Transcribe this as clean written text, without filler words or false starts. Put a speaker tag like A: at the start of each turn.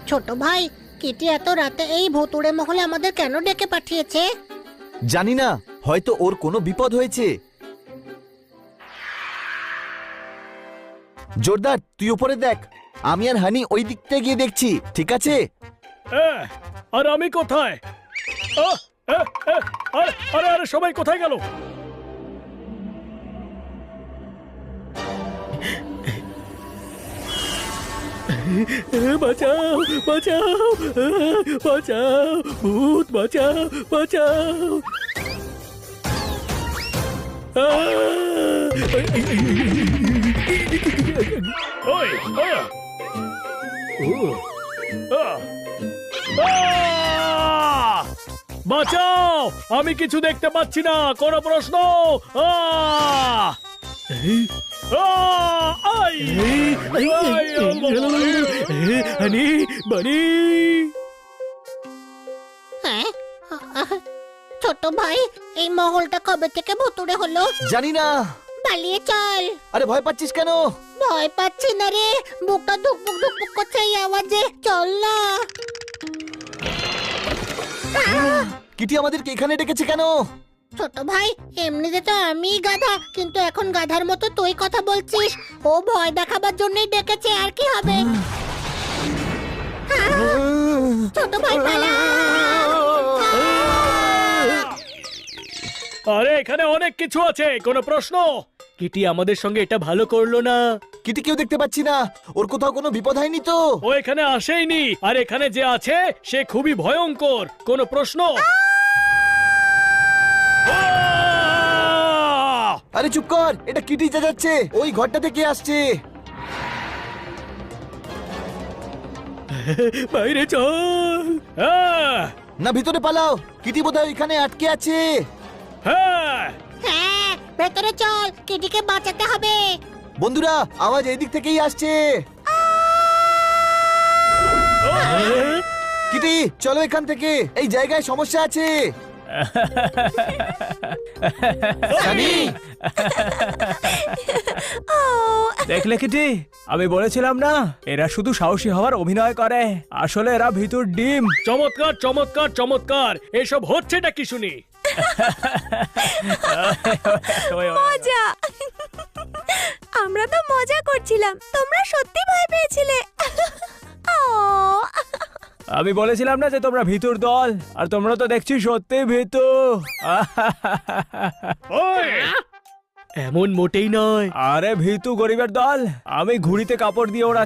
A: ছোট ভাই, কিটি এত রাতে এই ভুতুড়ে মহলে আমাদের কেন ডেকে পাঠিয়েছে?
B: জানি না, হয়তো ওর কোনো বিপদ হয়েছে। জোরদার, তুই উপরে দেখ, আমি আর হানি ওই দিকটা গিয়ে দেখছি, ঠিক আছে?
C: আর আমি কোথায়? আরে আরে সবাই কোথায় গেল? বাঁচাও বাঁচাও বাঁচাও, ভূত বাঁচাও বাঁচাও। ওই বাঁচাও, আমি কিছু দেখতে পাচ্ছি না, কোনো প্রশ্ন?
A: হ্যাঁ, ছোট ভাই, এই মহলটা কবে থেকে ভুতুড়ে হলো?
B: জানি না।
A: পালিয়ে চল।
B: আরে ভয় পাচ্ছিস কেন?
A: ভয় পাচ্ছি না রে, বুকটা ধুকপুক ধুকপুক করছে এই আওয়াজে। চল না।
B: কিটি আমাদেরকে এখানে ডেকেছে কেন?
A: ছোট ভাই, এমনিতে তো আমি গাধা, কিন্তু এখন গাধার মতো তুই কথা বলছিস। ও ভয় দেখাবার জন্যই ডেকেছে, আর কি হবে? ছোট ভাই পালা।
C: আরে এখানে অনেক কিছু আছে, কোনো প্রশ্ন? কিটি আমাদের সঙ্গে এটা ভালো করলো না।
B: কিটি কেউ দেখতে পাচ্ছি না, ওর কোথাও কোনো বিপদ হয়নি তো?
C: ও এখানে আসেইনি, আর এখানে যে আছে সে খুবই ভয়ঙ্কর, কোনো প্রশ্ন?
B: আরে চুপ কর, এটা কিটি যাচ্ছে, ওই ঘরটা থেকে আসছে।
C: বাইরে চল।
B: না, ভিতরে পালাও, কিটি বোধহয় এখানে আটকে আছে।
C: হ্যাঁ
A: হ্যাঁ, ভেতরে চল, কিটিকে বাঁচাতে হবে।
B: বন্ধুরা, আওয়াজ এই দিক থেকেই আসছে। কিটি, চলো এখান থেকে, এই জায়গায় সমস্যা আছে। সানি,
D: দেখলে কিটি, আমি বলেছিলাম না, এরা শুধু সাহসী হওয়ার অভিনয় করে, আসলে এরা ভিতর ডিম।
C: চমৎকার চমৎকার চমৎকার, এসব হচ্ছেটা কি শুনি?
E: মজা। আমরা তো মজা করছিলাম, তোমরা সত্যি ভয় পেয়েছিলে।
D: আমি বলেছিলাম না যে তোমরা ভিতর দল, আর তোমরা তো দেখছি সত্যি ভিতু।
C: ওই, এমন মোটেই নয়।
D: আরে ভিতু গরিবের দল, আমি ঘুড়িতে কাপড় দিয়ে ওরা